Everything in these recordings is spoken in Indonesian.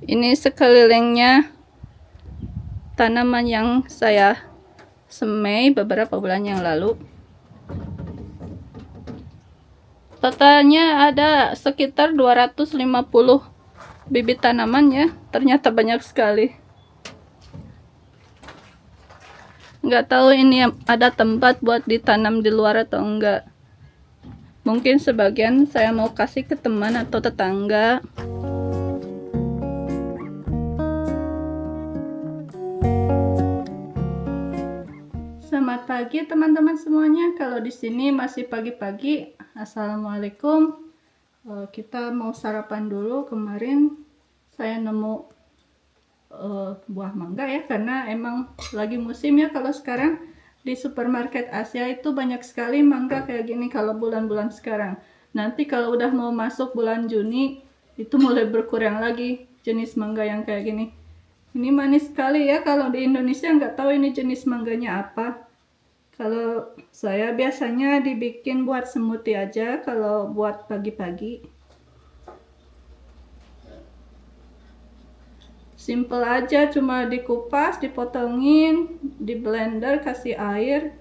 Ini sekelilingnya tanaman yang saya semai beberapa bulan yang lalu. Totalnya ada sekitar 250 bibit tanaman ya. Ternyata banyak sekali. Nggak tahu ini ada tempat buat ditanam di luar atau enggak. Mungkin sebagian saya mau kasih ke teman atau tetangga. Selamat pagi teman-teman semuanya. Kalau di sini masih pagi-pagi. Assalamualaikum. Kita mau sarapan dulu. Kemarin saya nemu buah mangga ya, karena emang lagi musim ya. Kalau sekarang di supermarket Asia itu banyak sekali mangga kayak gini kalau bulan-bulan sekarang. Nanti kalau udah mau masuk bulan Juni itu mulai berkurang lagi jenis mangga yang kayak gini. Ini manis sekali ya. Kalau di Indonesia nggak tahu ini jenis mangganya apa. Kalau saya biasanya dibikin buat smoothie aja kalau buat pagi-pagi. Simple aja, cuma dikupas, dipotongin, di blender, kasih air.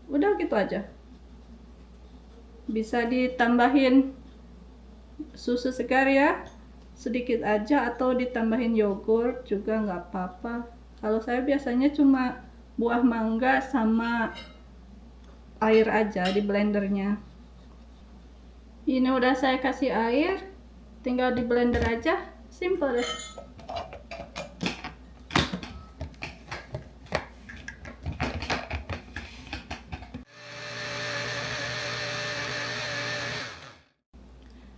Udah gitu aja. Bisa ditambahin susu segar ya, sedikit aja, atau ditambahin yogurt juga nggak apa-apa. Kalau saya biasanya cuma buah mangga sama air aja di blendernya. Ini udah saya kasih air, tinggal di blender aja, simple deh.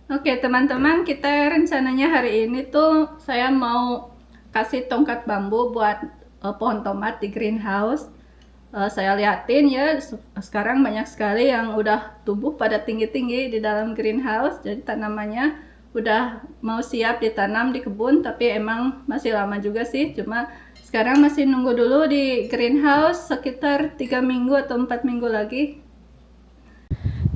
Oke teman-teman, kita rencananya hari ini tuh saya mau kasih tongkat bambu buat pohon tomat di greenhouse. Saya liatin ya, sekarang banyak sekali yang udah tumbuh pada tinggi-tinggi di dalam greenhouse. Jadi tanamannya udah mau siap ditanam di kebun, tapi emang masih lama juga sih. Cuma sekarang masih nunggu dulu di greenhouse sekitar 3 minggu atau 4 minggu lagi.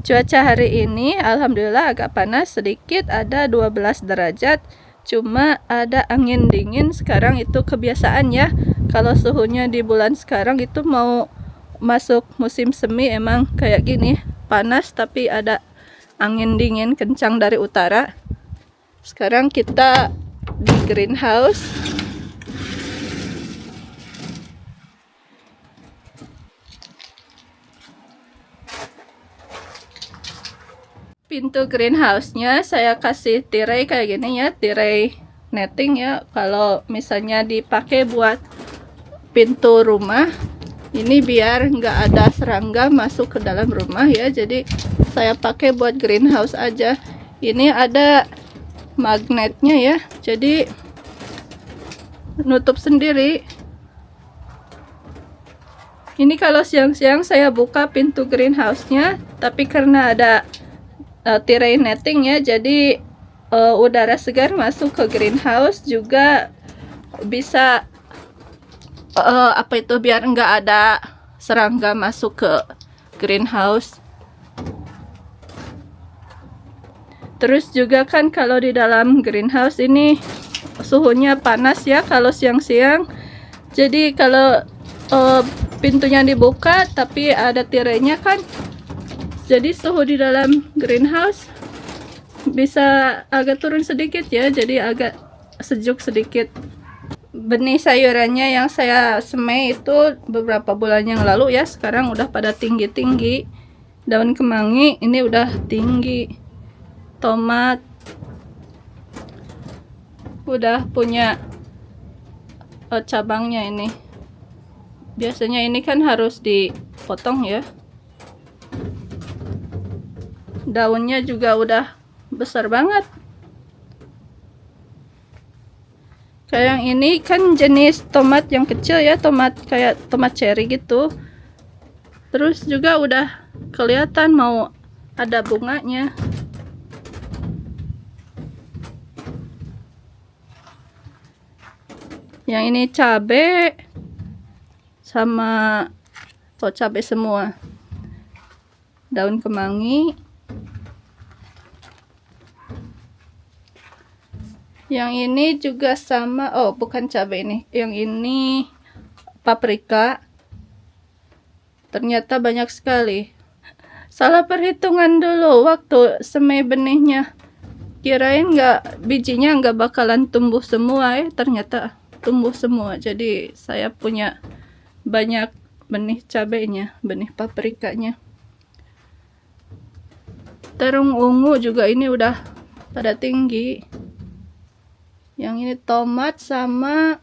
Cuaca hari ini alhamdulillah agak panas sedikit, ada 12 derajat. Cuma ada angin dingin sekarang, itu kebiasaan ya. Kalau suhunya di bulan sekarang itu mau masuk musim semi emang kayak gini. Panas tapi ada angin dingin kencang dari utara. Sekarang kita di greenhouse. Pintu greenhouse-nya saya kasih tirai kayak gini ya, tirai netting ya. Kalau misalnya dipakai buat pintu rumah, ini biar nggak ada serangga masuk ke dalam rumah ya. Jadi saya pakai buat greenhouse aja. Ini ada magnetnya ya, jadi nutup sendiri. Ini kalau siang-siang saya buka pintu greenhouse-nya, tapi karena ada tirai netting ya, jadi udara segar masuk ke greenhouse, juga bisa biar nggak ada serangga masuk ke greenhouse. Terus juga kan kalau di dalam greenhouse ini suhunya panas ya kalau siang-siang, jadi kalau pintunya dibuka tapi ada tirainya kan, jadi suhu di dalam greenhouse bisa agak turun sedikit ya, jadi agak sejuk sedikit. Benih sayurannya yang saya semai itu beberapa bulan yang lalu ya, sekarang udah pada tinggi-tinggi. Daun kemangi ini udah tinggi. Tomat udah punya cabangnya ini. Biasanya ini kan harus dipotong ya. Daunnya juga udah besar banget. Kayak yang ini kan jenis tomat yang kecil ya, tomat kayak tomat cherry gitu. Terus juga udah kelihatan mau ada bunganya. Yang ini cabai sama cabai semua. Daun kemangi. Yang ini juga sama, oh bukan cabai ini, yang ini paprika. Ternyata banyak sekali. Salah perhitungan dulu waktu semai benihnya. Kirain bijinya nggak bakalan tumbuh semua, ternyata tumbuh semua. Jadi saya punya banyak benih cabainya, benih paprikanya. Terung ungu juga ini udah pada tinggi. Yang ini tomat sama,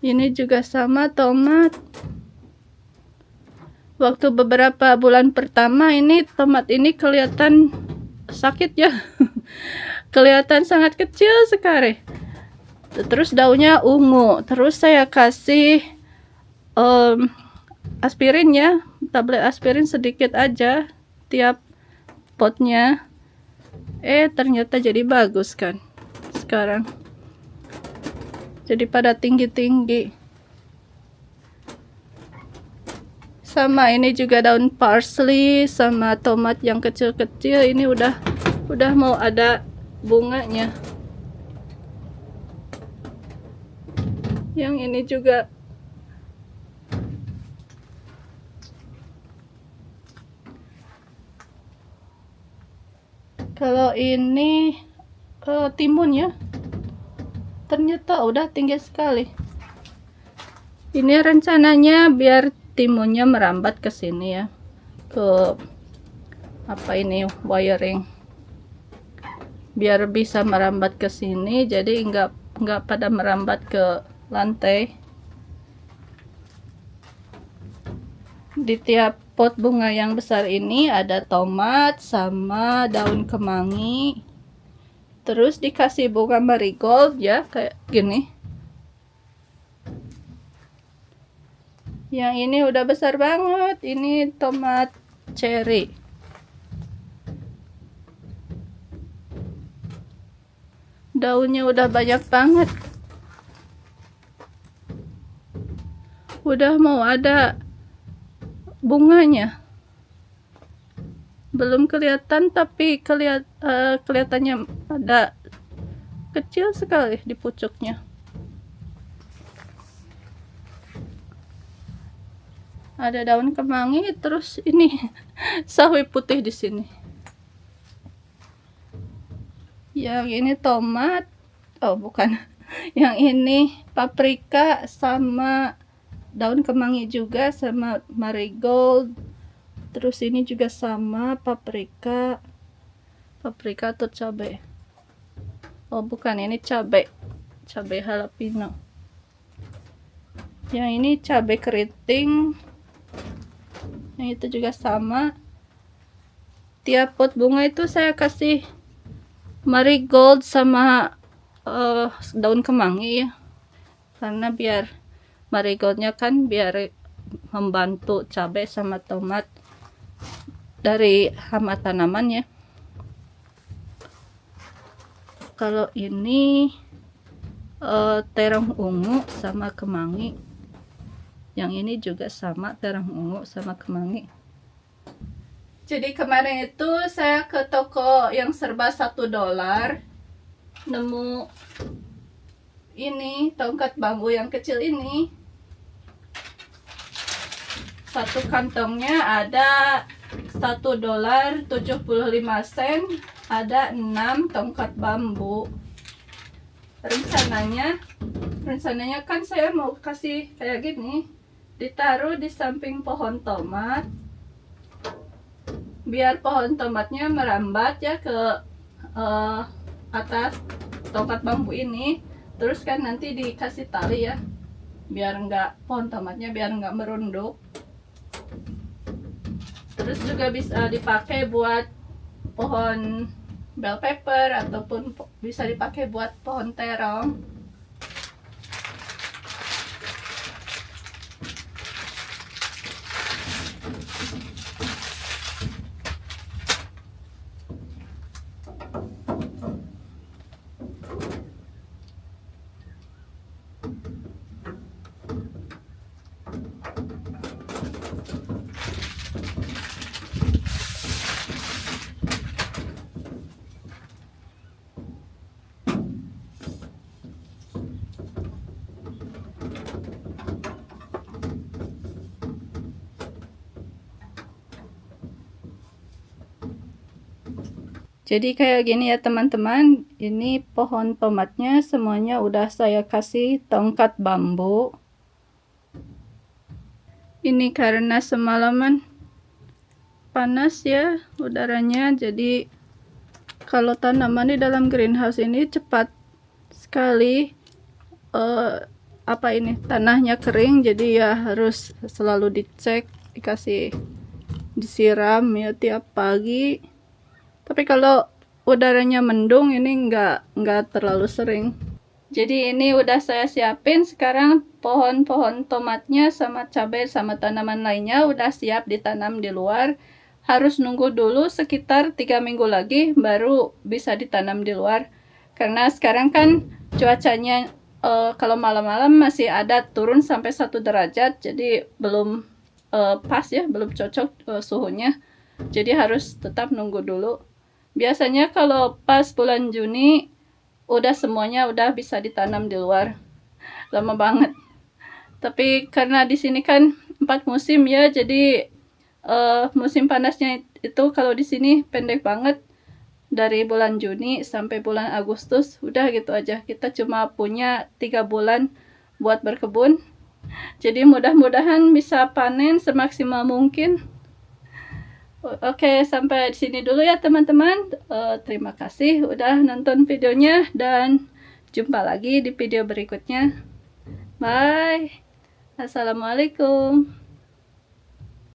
ini juga sama tomat. Waktu beberapa bulan pertama ini tomat ini kelihatan sakit ya. Kelihatan sangat kecil sekali. Terus daunnya ungu. Terus saya kasih aspirin ya, tablet aspirin sedikit aja tiap potnya. Ternyata jadi bagus kan sekarang. Jadi pada tinggi-tinggi. Sama ini juga daun parsley sama tomat yang kecil-kecil ini udah mau ada bunganya. Yang ini juga kalau ini timun ya, ternyata udah tinggi sekali. Ini rencananya biar timunnya merambat ke sini ya, ke apa ini wiring, biar bisa merambat ke sini. Jadi nggak pada merambat ke lantai. Di tiap pot bunga yang besar ini ada tomat sama daun kemangi. Terus dikasih bunga marigold ya, kayak gini. Yang ini udah besar banget. Ini tomat cherry. Daunnya udah banyak banget. Udah mau ada bunganya. Belum kelihatan tapi kelihatannya ada kecil sekali di pucuknya. Ada daun kemangi, terus ini sawi putih di sini. Yang ini tomat, oh bukan. Yang ini paprika sama daun kemangi juga sama marigold. Terus ini juga sama paprika atau cabai. Oh bukan, ini cabai jalapeno. Yang ini cabai keriting. Yang itu juga sama. Tiap pot bunga itu saya kasih marigold sama daun kemangi ya, karena biar marigoldnya kan biar membantu cabai sama tomat dari hama tanaman ya. Kalau ini terong ungu sama kemangi. Yang ini juga sama, terong ungu sama kemangi. Jadi kemarin itu saya ke toko yang serba $1, nemu ini tongkat bambu yang kecil ini. Satu kantongnya ada $1.75, ada 6 tongkat bambu. Rencananya kan saya mau kasih kayak gini, ditaruh di samping pohon tomat, biar pohon tomatnya merambat ya ke atas tongkat bambu ini. Terus kan nanti dikasih tali ya, biar pohon tomatnya biar nggak merunduk. Terus juga bisa dipakai buat pohon bell pepper ataupun bisa dipakai buat pohon terong. Jadi kayak gini ya teman-teman, ini pohon tomatnya semuanya udah saya kasih tongkat bambu. Ini karena semalaman panas ya udaranya, jadi kalau tanaman di dalam greenhouse ini cepat sekali tanahnya kering, jadi ya harus selalu dicek, disiram ya tiap pagi. Tapi kalau udaranya mendung ini nggak terlalu sering. Jadi ini udah saya siapin, sekarang pohon-pohon tomatnya sama cabai sama tanaman lainnya udah siap ditanam di luar. Harus nunggu dulu sekitar 3 minggu lagi baru bisa ditanam di luar. Karena sekarang kan cuacanya kalau malam-malam masih ada turun sampai 1 derajat, jadi belum pas ya, belum cocok suhunya. Jadi harus tetap nunggu dulu. Biasanya kalau pas bulan Juni udah semuanya udah bisa ditanam di luar. Lama banget. Tapi karena di sini kan 4 musim ya, jadi musim panasnya itu kalau di sini pendek banget, dari bulan Juni sampai bulan Agustus, udah gitu aja. Kita cuma punya 3 bulan buat berkebun. Jadi mudah-mudahan bisa panen semaksimal mungkin. Oke, sampai di sini dulu ya teman-teman. Terima kasih udah nonton videonya dan jumpa lagi di video berikutnya. Bye. Assalamualaikum.